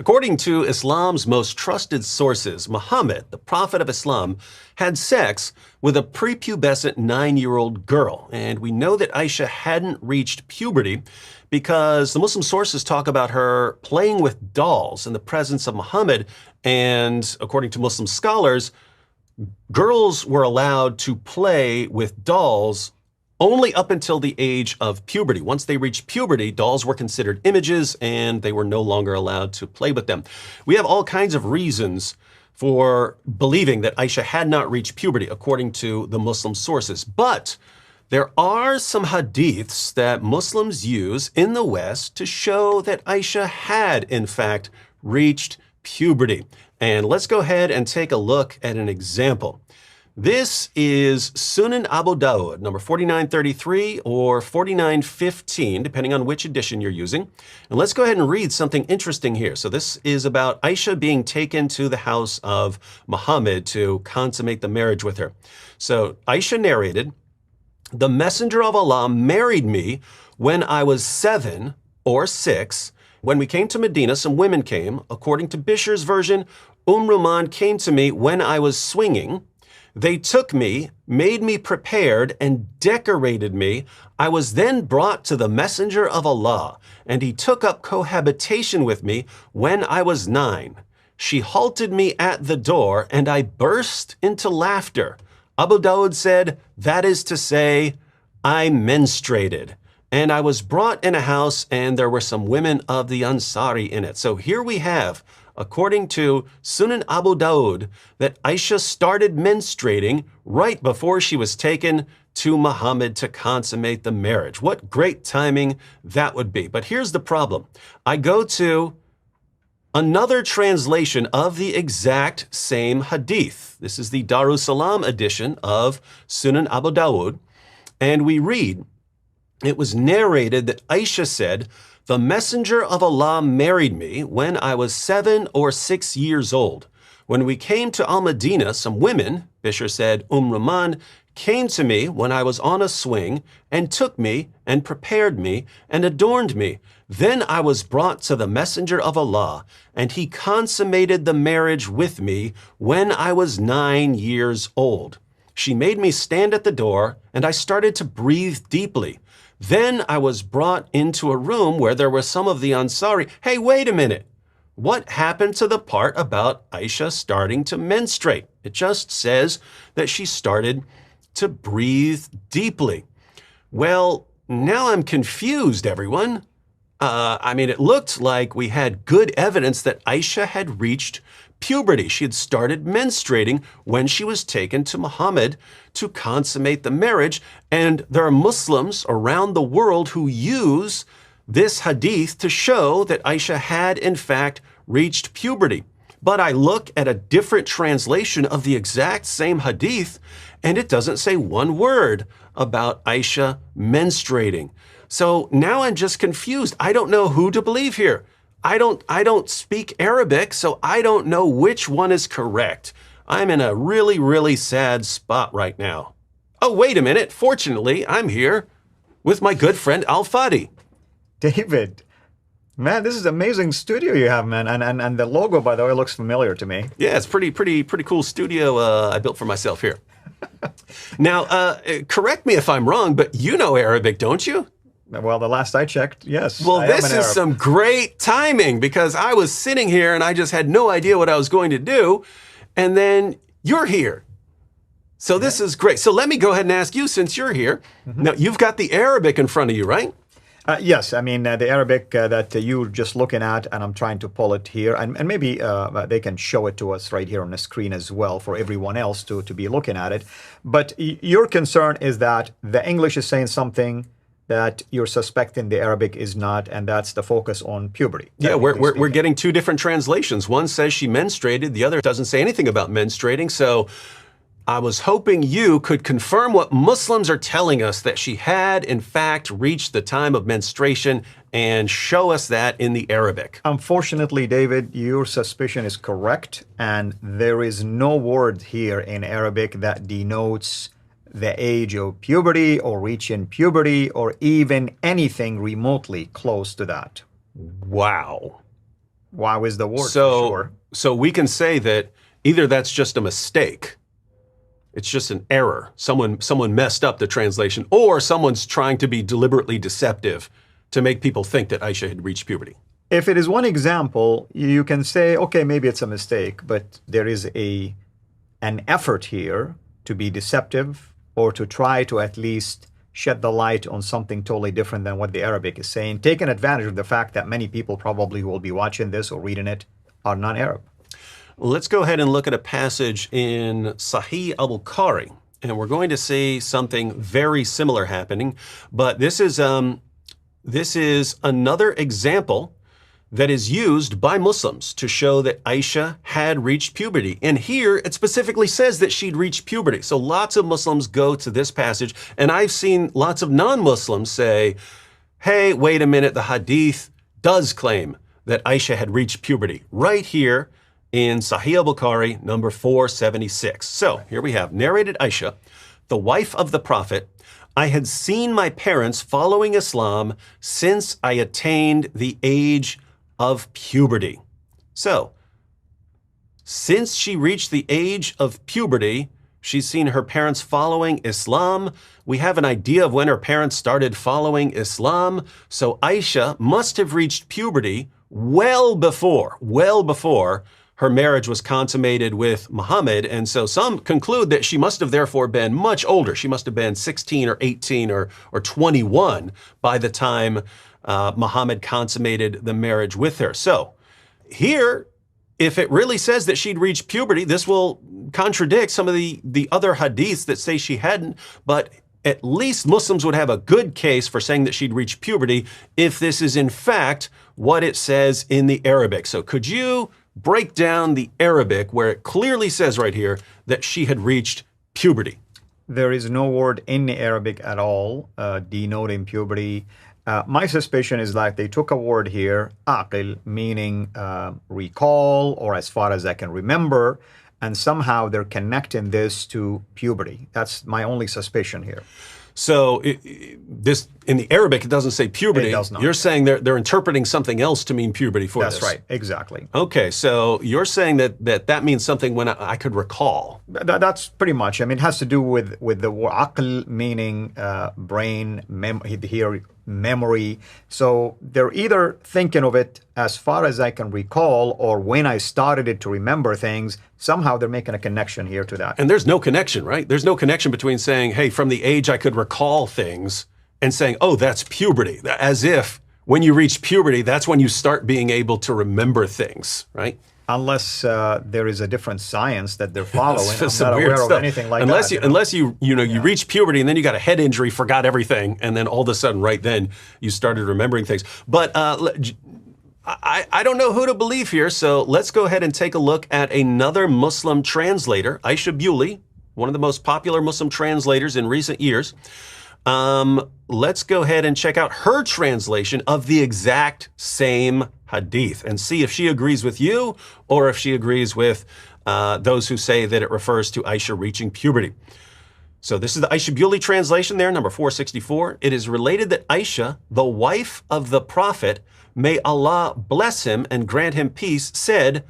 According to Islam's most trusted sources, Muhammad, the prophet of Islam, had sex with a prepubescent 9-year-old girl. And we know that Aisha hadn't reached puberty because the Muslim sources talk about her playing with dolls in the presence of Muhammad. And according to Muslim scholars, girls were allowed to play with dolls only up until the age of puberty. Once they reached puberty, dolls were considered images and they were no longer allowed to play with them. We have all kinds of reasons for believing that Aisha had not reached puberty, according to the Muslim sources. But there are some hadiths that Muslims use in the West to show that Aisha had, in fact, reached puberty. And let's go ahead and take a look at an example. This is Sunan Abu Dawud, number 4933 or 4915, depending on which edition you're using. And let's go ahead and read something interesting here. So this is about Aisha being taken to the house of Muhammad to consummate the marriage with her. So Aisha narrated, "The Messenger of Allah married me when I was 7 or 6. When we came to Medina, some women came. According to Bishr's version, Ruman came to me when I was swinging. They took me, made me prepared, and decorated me. I was then brought to the Messenger of Allah, and he took up cohabitation with me when I was 9. She halted me at the door, and I burst into laughter." Abu Dawud said, "That is to say, I menstruated. And I was brought in a house, and there were some women of the Ansari in it." So here we have, according to Sunan Abu Dawud, that Aisha started menstruating right before she was taken to Muhammad to consummate the marriage. What great timing that would be. But here's the problem. I go to another translation of the exact same hadith. This is the Darussalam edition of Sunan Abu Dawud. And we read, it was narrated that Aisha said, "The Messenger of Allah married me when I was 7 or 6 years old. When we came to Al-Madinah, some women," Bishr said, Ruman, "came to me when I was on a swing and took me and prepared me and adorned me. Then I was brought to the Messenger of Allah, and he consummated the marriage with me when I was 9 years old. She made me stand at the door, and I started to breathe deeply. Then I was brought into a room where there were some of the Ansari." Hey, wait a minute. What happened to the part about Aisha starting to menstruate? It just says that she started to breathe deeply. Well, now I'm confused, everyone. It looked like we had good evidence that Aisha had reached puberty. She had started menstruating when she was taken to Muhammad to consummate the marriage. And there are Muslims around the world who use this hadith to show that Aisha had, in fact, reached puberty. But I look at a different translation of the exact same hadith, and it doesn't say one word about Aisha menstruating. So now I'm just confused. I don't know who to believe here. I don't speak Arabic, so I don't know which one is correct. I'm in a really, really sad spot right now. Oh, wait a minute. Fortunately, I'm here with my good friend Al-Fadi. David, man, this is an amazing studio you have, man. And the logo, by the way, looks familiar to me. Yeah, it's pretty cool studio I built for myself here. Now, correct me if I'm wrong, but you know Arabic, don't you? Well, the last I checked, yes. Well, this is some great timing because I was sitting here and I just had no idea what I was going to do. And then you're here. So this is great. So let me go ahead and ask you, since you're here. Now, you've got the Arabic in front of you, right? Yes, the Arabic that you're just looking at, and I'm trying to pull it here, and maybe they can show it to us right here on the screen as well for everyone else to be looking at it. But your concern is that the English is saying something that you're suspecting the Arabic is not, and that's the focus on puberty. Yeah, we're getting two different translations. One says she menstruated, the other doesn't say anything about menstruating. So I was hoping you could confirm what Muslims are telling us, that she had, in fact, reached the time of menstruation, and show us that in the Arabic. Unfortunately, David, your suspicion is correct, and there is no word here in Arabic that denotes the age of puberty or reaching puberty or even anything remotely close to that. Wow. Wow is the word, So, for sure. so we can say that either that's just a mistake, it's just an error. Someone messed up the translation, or someone's trying to be deliberately deceptive to make people think that Aisha had reached puberty. If it is one example, you can say, okay, maybe it's a mistake, but there is an effort here to be deceptive or to try to at least shed the light on something totally different than what the Arabic is saying, taking advantage of the fact that many people probably who will be watching this or reading it are non-Arab. Let's go ahead and look at a passage in Sahih al-Bukhari, and we're going to see something very similar happening, but this is another example that is used by Muslims to show that Aisha had reached puberty. And here it specifically says that she'd reached puberty. So lots of Muslims go to this passage, and I've seen lots of non-Muslims say, hey, wait a minute, the Hadith does claim that Aisha had reached puberty right here in Sahih al-Bukhari, number 476. So here we have narrated Aisha, the wife of the Prophet. I had seen my parents following Islam since I attained the age of puberty. So, since she reached the age of puberty, she's seen her parents following Islam. We have an idea of when her parents started following Islam. So Aisha must have reached puberty well before her marriage was consummated with Muhammad. And so some conclude that she must have therefore been much older. She must have been 16 or 18 or 21 by the time Muhammad consummated the marriage with her. So here, if it really says that she'd reached puberty, this will contradict some of the other hadiths that say she hadn't, but at least Muslims would have a good case for saying that she'd reached puberty if this is in fact what it says in the Arabic. So could you break down the Arabic where it clearly says right here that she had reached puberty? There is no word in the Arabic at all denoting puberty. My suspicion is that they took a word here, aqil, meaning recall, or as far as I can remember, and somehow they're connecting this to puberty. That's my only suspicion here. So this in the Arabic, it doesn't say puberty. It does not. You're saying they're interpreting something else to mean puberty for this. That's right, exactly. Okay, so you're saying that means something when I could recall. That's pretty much. I mean, it has to do with the word aql, meaning brain, memory. So they're either thinking of it as far as I can recall, or when I started it to remember things. Somehow they're making a connection here to that. And there's no connection, right? There's no connection between saying, hey, from the age I could recall things, and saying, oh, that's puberty. As if when you reach puberty, that's when you start being able to remember things, right? Unless there is a different science that they're following. I'm Some not weird aware of stuff. anything like unless that. You, unless you reach puberty and then you got a head injury, forgot everything, and then all of a sudden, right then, you started remembering things. But I don't know who to believe here, so let's go ahead and take a look at another Muslim translator, Aisha Bewley, one of the most popular Muslim translators in recent years. Let's go ahead and check out her translation of the exact same hadith and see if she agrees with you or if she agrees with those who say that it refers to Aisha reaching puberty. So this is the Aisha Bewley translation there, number 464. It is related that Aisha, the wife of the Prophet, may Allah bless him and grant him peace, said,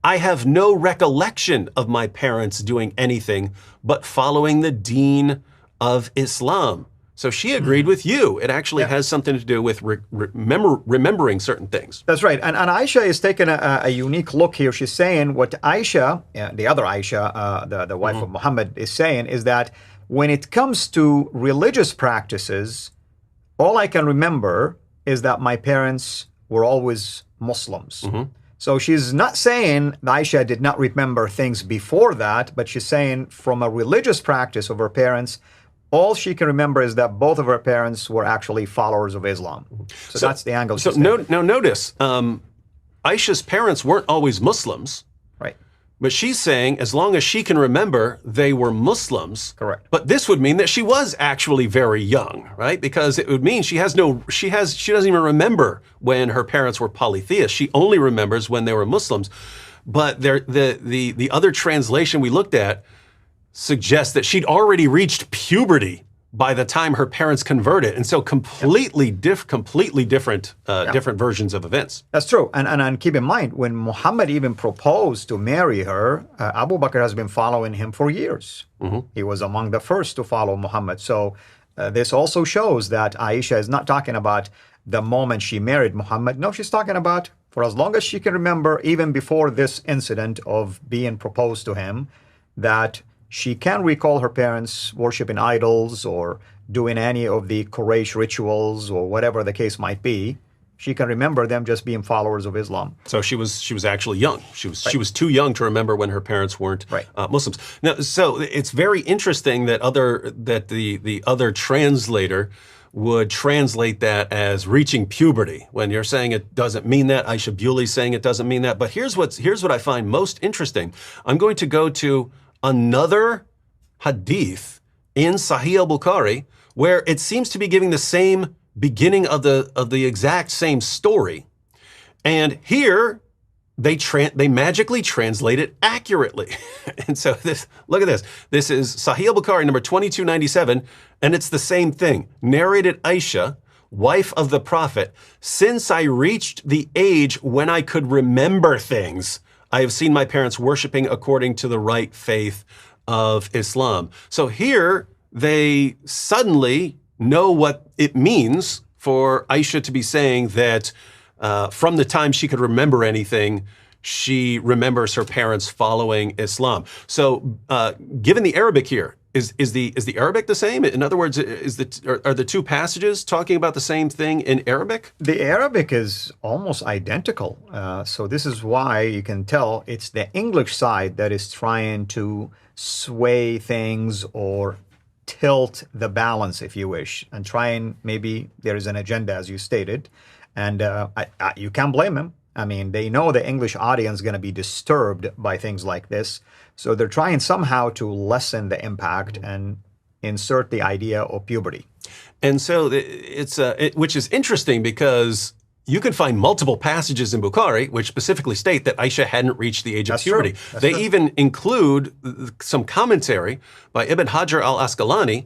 I have no recollection of my parents doing anything but following the deen of Islam. So she agreed with you. It actually has something to do with remembering certain things. That's right. And Aisha is taking a unique look here. She's saying what Aisha, the other Aisha, the wife of Muhammad, is saying is that when it comes to religious practices, all I can remember is that my parents were always Muslims. So she's not saying Aisha did not remember things before that, but she's saying from a religious practice of her parents, all she can remember is that both of her parents were actually followers of Islam. So that's the angle. So now notice, Aisha's parents weren't always Muslims. Right. But she's saying as long as she can remember, they were Muslims. Correct. But this would mean that she was actually very young, right? Because it would mean she doesn't even remember when her parents were polytheists. She only remembers when they were Muslims. But the other translation we looked at suggests that she'd already reached puberty by the time her parents converted. And so completely different different versions of events. That's true. And keep in mind, when Muhammad even proposed to marry her, Abu Bakr has been following him for years. He was among the first to follow Muhammad. So this also shows that Aisha is not talking about the moment she married Muhammad. No, she's talking about for as long as she can remember, even before this incident of being proposed to him, that she can recall her parents worshiping idols or doing any of the Quraysh rituals or whatever the case might be. She can remember them just being followers of Islam. So she was actually young. She was too young to remember when her parents weren't Muslims. Now, so it's very interesting that the other translator would translate that as reaching puberty. When you're saying it doesn't mean that, Aisha Bewley's saying it doesn't mean that. But here's what I find most interesting. I'm going to go to another hadith in Sahih al-Bukhari where it seems to be giving the same beginning of the exact same story. And here they magically translate it accurately. And so look at this. This is Sahih al-Bukhari number 2297, and it's the same thing. Narrated Aisha, wife of the Prophet, since I reached the age when I could remember things, I have seen my parents worshiping according to the right faith of Islam. So here they suddenly know what it means for Aisha to be saying that from the time she could remember anything, she remembers her parents following Islam. So given the Arabic here, is the Arabic the same? In other words, are the two passages talking about the same thing in Arabic? The Arabic is almost identical. So this is why you can tell it's the English side that is trying to sway things or tilt the balance, if you wish, and try and maybe there is an agenda, as you stated. And you can't blame them. I mean, they know the English audience is going to be disturbed by things like this. So they're trying somehow to lessen the impact and insert the idea of puberty. And so which is interesting because you can find multiple passages in Bukhari which specifically state that Aisha hadn't reached the age of puberty. They even include some commentary by Ibn Hajar al-Asqalani,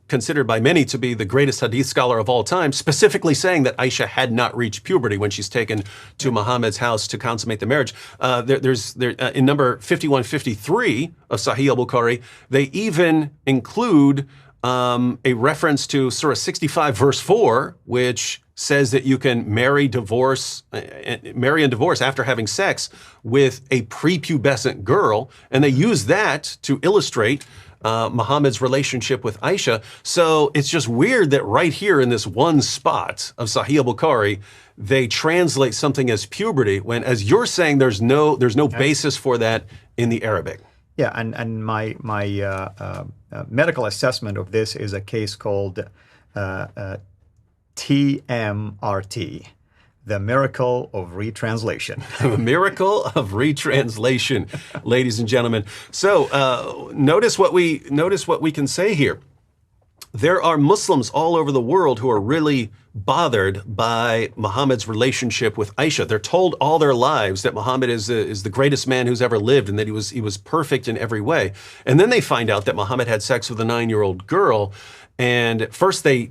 considered by many to be the greatest hadith scholar of all time, specifically saying that Aisha had not reached puberty when she's taken to Muhammad's house to consummate the marriage. In number 5153 of Sahih al-Bukhari, they even include a reference to Surah 65, verse 4, which says that you can marry and divorce after having sex with a prepubescent girl, and they use that to illustrate Muhammad's relationship with Aisha. So it's just weird that right here in this one spot of Sahih al-Bukhari, they translate something as puberty when, as you're saying, there's no basis for that in the Arabic. Yeah, and my medical assessment of this is a case called TMRT, the miracle of retranslation. The miracle of retranslation, ladies and gentlemen. So notice what we can say here. There are Muslims all over the world who are really bothered by Muhammad's relationship with Aisha. They're told all their lives that Muhammad is the greatest man who's ever lived and that he was perfect in every way. And then they find out that Muhammad had sex with a 9-year-old girl. And at first they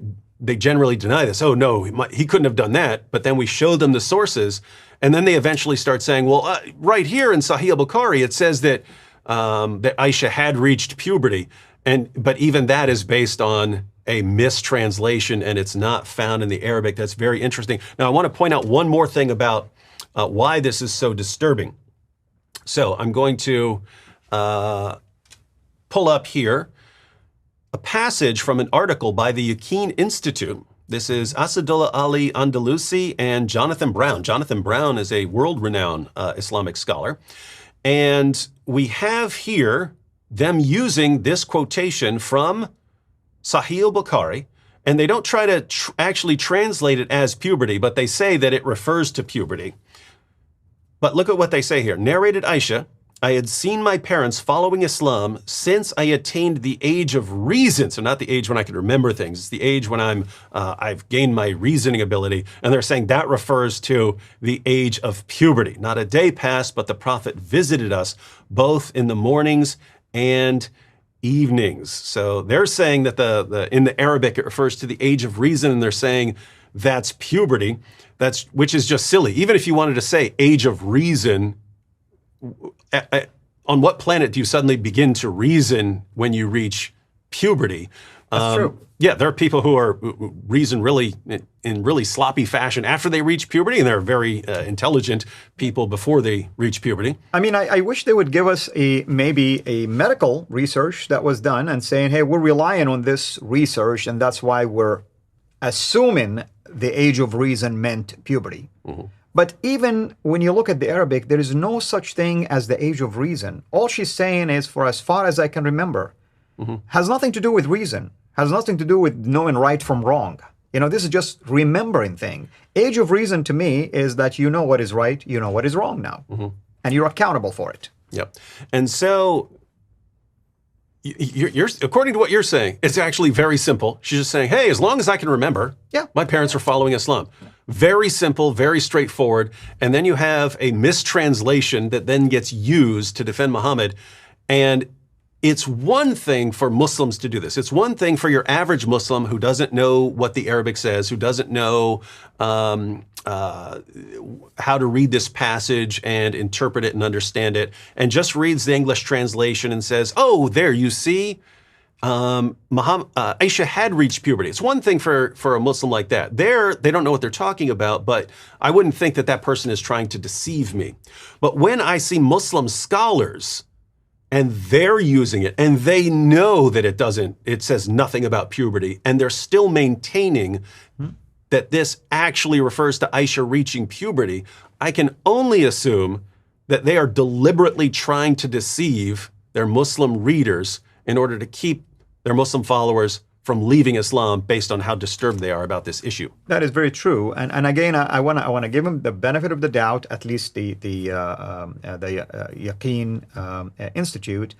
generally deny this. Oh, no, he couldn't have done that. But then we show them the sources. And then they eventually start saying, well, right here in Sahih al-Bukhari, it says that Aisha had reached puberty. But even that is based on a mistranslation, and it's not found in the Arabic. That's very interesting. Now, I want to point out one more thing about why this is so disturbing. So I'm going to pull up here a passage from an article by the Yaqeen Institute. This is Asadullah Ali Andalusi and Jonathan Brown. Jonathan Brown is a world-renowned Islamic scholar. And we have here them using this quotation from Sahih al-Bukhari, and they don't try to actually translate it as puberty, but they say that it refers to puberty. But look at what they say here. Narrated Aisha, I had seen my parents following Islam since I attained the age of reason. So not the age when I can remember things. It's the age when I've gained my reasoning ability. And they're saying that refers to the age of puberty. Not a day passed, but the Prophet visited us both in the mornings and evenings. So they're saying that in the Arabic it refers to the age of reason, and they're saying that's puberty. Which is just silly. Even if you wanted to say age of reason, on what planet do you suddenly begin to reason when you reach puberty? That's true. Yeah, there are people who reason really in really sloppy fashion after they reach puberty, and there are very intelligent people before they reach puberty. I mean, I wish they would give us maybe a medical research that was done and saying, hey, we're relying on this research, and that's why we're assuming the age of reason meant puberty. Mm-hmm. But even when you look at the Arabic, there is no such thing as the age of reason. All she's saying is, for as far as I can remember, mm-hmm. has nothing to do with reason, has nothing to do with knowing right from wrong. This is just remembering thing. Age of reason to me is that you know what is right, you know what is wrong now, mm-hmm. and you're accountable for it. Yep. And so, you're according to what you're saying, it's actually very simple. She's just saying, hey, as long as I can remember, my parents are following Islam. Yeah. Very simple, very straightforward. And then you have a mistranslation that then gets used to defend Muhammad. And it's one thing for Muslims to do this. It's one thing for your average Muslim who doesn't know what the Arabic says, who doesn't know how to read this passage and interpret it and understand it, and just reads the English translation and says, oh, there, you see, Aisha had reached puberty. It's one thing for a Muslim like that. They don't know what they're talking about, but I wouldn't think that person is trying to deceive me. But when I see Muslim scholars and they're using it, and they know that it says nothing about puberty, and they're still maintaining that this actually refers to Aisha reaching puberty, I can only assume that they are deliberately trying to deceive their Muslim readers in order to keep their Muslim followers from leaving Islam based on how disturbed they are about this issue. That is very true, and again, I want to give them the benefit of the doubt. At least the Yaqeen Institute,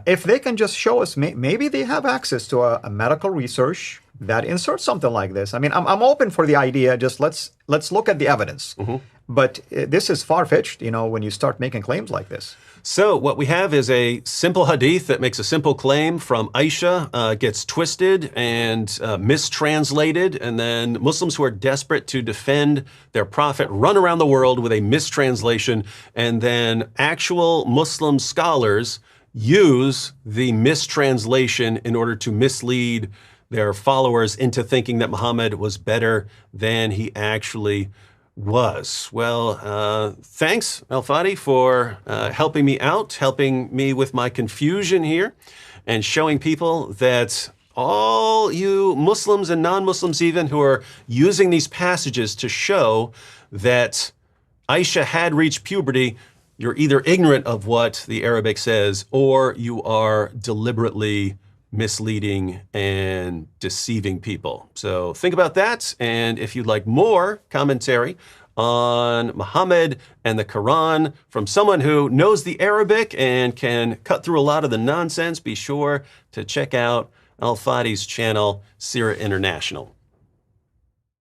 if they can just show us, maybe they have access to a medical research that inserts something like this. I mean, I'm open for the idea. Just let's look at the evidence. Mm-hmm. But this is far-fetched, when you start making claims like this. So what we have is a simple hadith that makes a simple claim from Aisha, gets twisted and mistranslated, and then Muslims who are desperate to defend their prophet run around the world with a mistranslation, and then actual Muslim scholars use the mistranslation in order to mislead their followers into thinking that Muhammad was better than he actually was. Well, thanks, Al-Fadi, for helping me out, helping me with my confusion here, and showing people that all you Muslims and non-Muslims even who are using these passages to show that Aisha had reached puberty, you're either ignorant of what the Arabic says, or you are deliberately misleading and deceiving people. So think about that. And if you'd like more commentary on Muhammad and the Quran from someone who knows the Arabic and can cut through a lot of the nonsense, be sure to check out Al-Fadi's channel, Sira International.